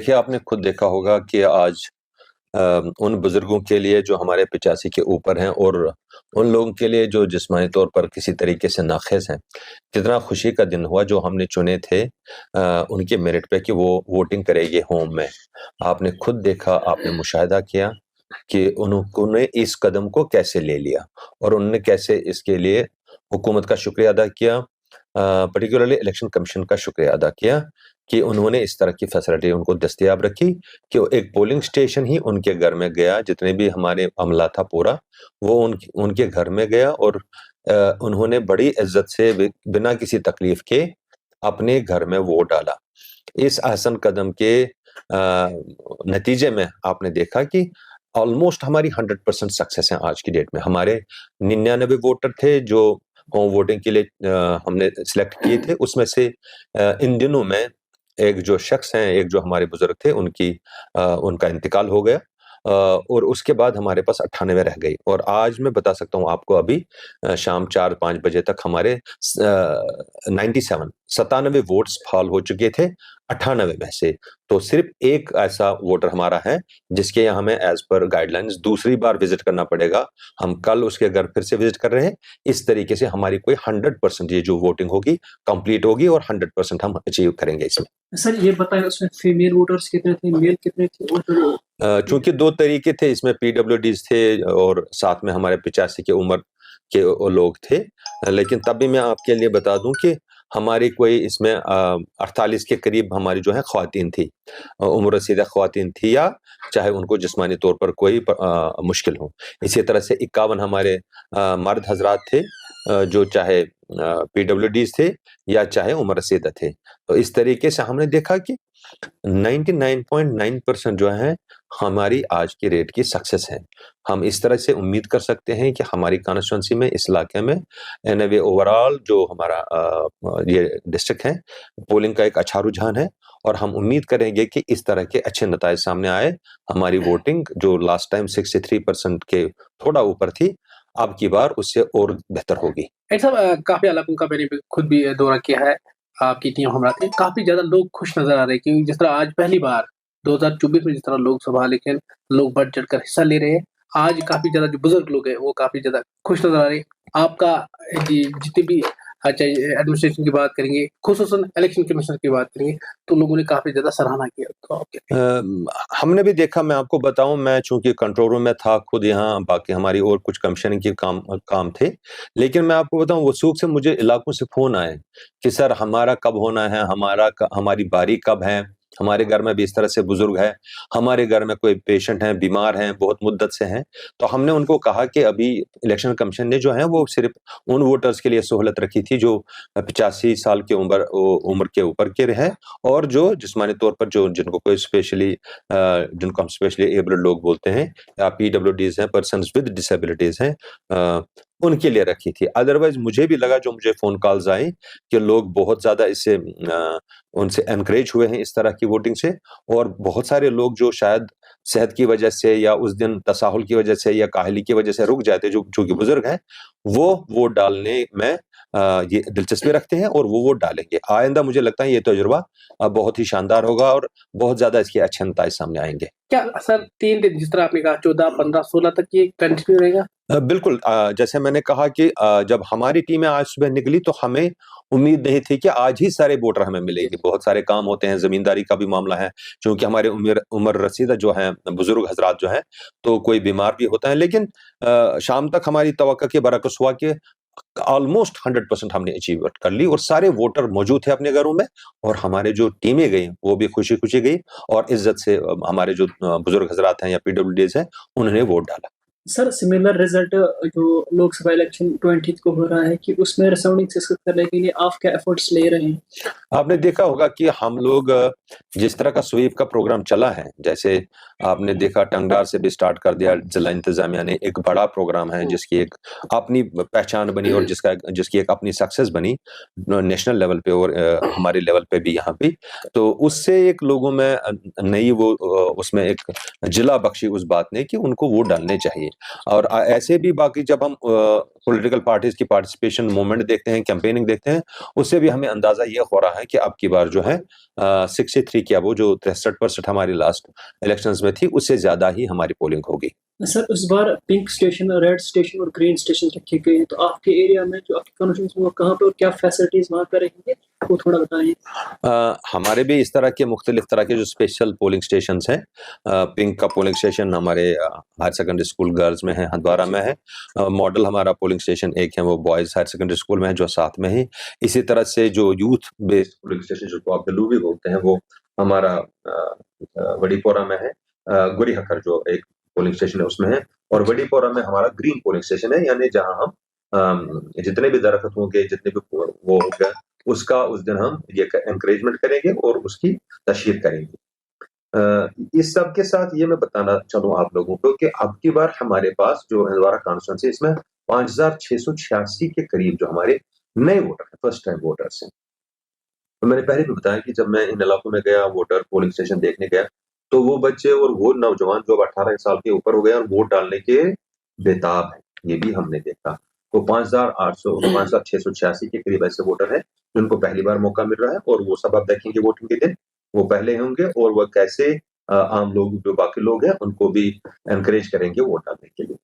देखिए, आपने खुद देखा होगा कि आज अ, उन बुज़ुर्गों के लिए जो हमारे 85 के ऊपर हैं और उन लोगों के लिए जो जिस्मानी तौर पर किसी तरीके से नाख़िज़ हैं, कितना खुशी का दिन हुआ जो हमने चुने थे उनके मेरिट पे कि वो वोटिंग करेंगे होम में। आपने खुद देखा, आपने मुशाहिदा किया कि उन्होंने इस कदम को कैसे ले लिया और उन्होंने कैसे इसके लिए हुकूमत का शुक्रिया अदा किया, पार्टिकुलरली इलेक्शन कमीशन का शुक्रिया अदा किया कि उन्होंने इस तरह की फैसिलिटी उनको दस्तयाब रखी कि एक पोलिंग स्टेशन ही उनके घर में गया, जितने भी हमारे अमला था पूरा, वो उनके घर में गया और उन्होंने बड़ी इज़्ज़त से बिना किसी तकलीफ के अपने घर में वोट डाला। इस हसन कदम के नतीजे में आपने देखा कि ऑलमोस्ट हमारी 100% सक्सेस है आज की डेट में। हमारे 99 वोटर थे जो होम वोटिंग के लिए हमने सिलेक्ट किए थे, उसमें से इन दिनों में एक जो शख्स हैं, एक जो हमारे बुज़ुर्ग थे उनका इंतकाल हो गया और उसके बाद हमारे पास 98 रह गई और आज मैं बता सकता हूँ आपको अभी शाम 4-5 बजे तक हमारे 97 वोट्स फ़ॉल हो चुके थे 98 में से। तो सिर्फ़ एक ऐसा वोटर हमारा है जिसके यहाँ हमें एज़ पर गाइडलाइंस दूसरी बार विज़िट करना पड़ेगा। हम कल उसके घर फिर से विज़िट कर रहे हैं। इस तरीके से हमारी कोई 100% ये जो वोटिंग होगी कंप्लीट होगी और 100% हम अचीव करेंगे इसमें। सर ये बताएं उसमें फीमेल वोटर्स कितने थे, मेल कितने थे? और चूँकि 2 तरीके थे इसमें पीडब्ल्यूडीज़ थे और साथ में हमारे 85 की उम्र के वो लोग थे। लेकिन तब भी मैं आपके लिए बता दूँ कि हमारी कोई इसमें 48 के करीब हमारी जो है ख़वातीन थी। उम्र रसीदा ख़वातीन थी या चाहे उनको जिस्मानी तौर पर कोई मुश्किल हो। इसी तरह से 51 हमारे मर्द हज़रात थे जो चाहे पीडब्ल्यूडीज़ थे या चाहे उम्र रसीदा थे। तो इस तरीके से हमने देखा कि 99.9% जो है हमारी आज की रेट की सक्सेस है। हम इस तरह से उम्मीद कर सकते हैं कि हमारी कॉन्स्टिट्यूएंसी में इस इलाके में एनीवे ओवरऑल जो हमारा ये डिस्ट्रिक्ट है, पोलिंग का एक अच्छा रुझान है और हम उम्मीद करेंगे कि इस तरह के अच्छे नताइज सामने आए। हमारी वोटिंग जो लास्ट टाइम 63% के थोड़ा ऊपर थी, अब की बार उससे और बेहतर होगी। साहब काफ़ी इलाकों का मैंने भी खुद भी दौरा किया है, आपकी टीम हमरा थी। काफ़ी ज़्यादा लोग खुश नज़र आ रहे हैं क्योंकि जिस तरह आज पहली बार 2024 में जिस तरह लोकसभा इलेक्शन लोग बढ़-चढ़ कर हिस्सा ले रहे हैं, आज काफ़ी ज़्यादा जो बुज़ुर्ग लोग हैं, वो काफ़ी ज़्यादा खुश नज़र आ रहे हैं। आपका जी जितनी भी चाहे एडमिनिस्ट्रेशन की बात करेंगे, खुसूसन इलेक्शन कमीशन की बात करेंगे, तो लोगों ने काफ़ी ज़्यादा सराहना किया। तो आप क्या हमने भी देखा, मैं आपको बताऊँ, मैं चूँकि कंट्रोल रूम में था खुद यहाँ, बाकी हमारी और कुछ कमीशनिंग के काम थे। लेकिन मैं आपको बताऊँ वसूख से मुझे इलाकों से फ़ोन आए कि सर हमारा कब होना है, हमारी बारी कब है? हमारे घर में भी इस तरह से बुज़ुर्ग है, हमारे घर में कोई पेशेंट हैं, बीमार हैं, बहुत मुद्दत से हैं। तो हमने उनको कहा कि अभी इलेक्शन कमीशन ने जो है वो सिर्फ़ उन वोटर्स के लिए सहूलत रखी थी जो 85 साल की उम्र के ऊपर के हैं और जो जिस्मानी तौर पर जिनको कोई जिनको हम स्पेशली एबल्ड लोग बोलते हैं या पीडब्ल्यूडीज़ हैं, पर्सन्स विद डिसेबिलिटीज़ हैं, उनके लिए रखी थी। अदरवाइज़ मुझे भी लगा, जो मुझे फ़ोन कॉल्स आई कि लोग बहुत ज़्यादा इससे उनसे एनकरेज हुए हैं इस तरह की वोटिंग से और बहुत सारे लोग जो शायद सेहत की वजह से या उस दिन तसाहुल की वजह से या काहली की वजह से रुक जाते, जो कि बुज़ुर्ग हैं, वो वोट डालने में ये दिलचस्पी रखते हैं और वो वोट डालेंगे। आइंदा मुझे लगता है ये तजुर्बा बहुत ही शानदार होगा और बहुत ज़्यादा इसके अच्छे नताइज सामने आएँगे। क्या सर 3 दिन जिस तरह आपने कहा 14, 15, 16 तक ये कंटिन्यू रहेगा? बिल्कुल, जैसे मैंने कहा कि जब हमारी टीमें आज सुबह निकली तो हमें उम्मीद नहीं थी कि आज ही सारे वोटर हमें मिलेंगे। बहुत सारे काम होते हैं, ज़मींदारी का भी मामला है, चूँकि हमारे उम्र रसीदा जो हैं, बुज़ुर्ग हज़रात जो हैं, तो कोई बीमार भी होता है। लेकिन शाम तक हमारी तवक्को के बरअक्स हुआ कि ऑलमोस्ट 100% हमने अचीव कर ली और सारे वोटर मौजूद थे अपने घरों में और हमारे जो टीमें गई, वो भी खुशी-खुशी गई और इज़्ज़त से हमारे जो बुज़ुर्ग हज़रात हैं या पीडब्ल्यूडीज़ हैं, उन्होंने वोट डाला। सर सिमिलर रिजल्ट जो लोकसभा इलेक्शन 20 को हो रहा है कि उसमें रिसाउंडिंग सक्सेस करने के लिए आप क्या एफर्ट्स ले रहे हैं? आपने देखा होगा कि हम लोग जिस तरह का स्वीप का प्रोग्राम चला है, जैसे आपने देखा टंगडार से भी स्टार्ट कर दिया, जिला इंतज़ामिया ने एक बड़ा प्रोग्राम है जिसकी एक अपनी पहचान बनी और जिसकी एक अपनी सक्सेस बनी नेशनल लेवल पे और हमारे लेवल पे भी यहाँ पे। तो उससे एक लोगों में नई वो उसमें एक जिला बख्शी उस बात ने कि उनको वोट डालने चाहिए। और ऐसे भी बाकी जब हम पॉलिटिकल पार्टीज़ की पार्टिसिपेशन मूवमेंट देखते हैं, कैंपेनिंग देखते हैं, उससे भी हमें अंदाज़ा ये हो रहा है कि अब की बार जो है 63 क्या वो जो 63% हमारी लास्ट इलेक्शंस में थी, उससे ज़्यादा ही हमारी पोलिंग होगी। सर, इस बार पिंक स्टेशन, रेड स्टेशन और ग्रीन स्टेशन रखे गए हैं, तो आपके एरिया में जो आपकी कॉन्स्टिट्यूंसी में वो कहाँ पे और क्या फैसिलिटीज़ वहाँ पे रहेंगे, वो थोड़ा बताएँ? हमारे भी इस तरह के मुख्तलिफ तरह के जो स्पेशल पोलिंग स्टेशंस हैं, पिंक का पोलिंग स्टेशन हमारे हायर सेकेंडरी स्कूल गर्ल्स में है, हंदवारा में है। मॉडल हमारा पोलिंग स्टेशन एक है, वो बॉयज़ हायर सेकेंडरी स्कूल में है, जो साथ में ही। इसी तरह से जो यूथ बेस्ड पोलिंग स्टेशन जिसको आप दलू भी बोलते हैं, वो हमारा वडीपोरा में है। गुरी हकर जो एक पोलिंग स्टेशन है उसमें है, और वडीपोरा में हमारा ग्रीन पोलिंग स्टेशन है, यानी जहाँ हम जितने भी दरख्त होंगे, जितने भी वो होगा, उसका उस दिन हम ये एनकरेजमेंट करेंगे और उसकी तशहीर करेंगे। इस सब के साथ ये मैं बताना चाहूँ आप लोगों को कि अब की बार हमारे पास जो हंदवारा कॉन्स्टिट्यूंसी इसमें 5686 के करीब जो हमारे नए वोटर हैं, फर्स्ट टाइम वोटर्स हैं। तो मैंने पहले भी बताया कि जब मैं इन इलाकों में गया, वोटर पोलिंग स्टेशन देखने गया, तो वो बच्चे और वो नौजवान जो अब 18 साल के ऊपर हो गए और वोट डालने के बेताब हैं, ये भी हमने देखा। तो 5686 के करीब ऐसे वोटर हैं जिनको पहली बार मौका मिल रहा है, और वो सब आप देखेंगे वोटिंग के दिन, वो पहले होंगे और वो कैसे आम लोग जो बाकी लोग हैं उनको भी एनकरेज करेंगे वोट डालने के लिए।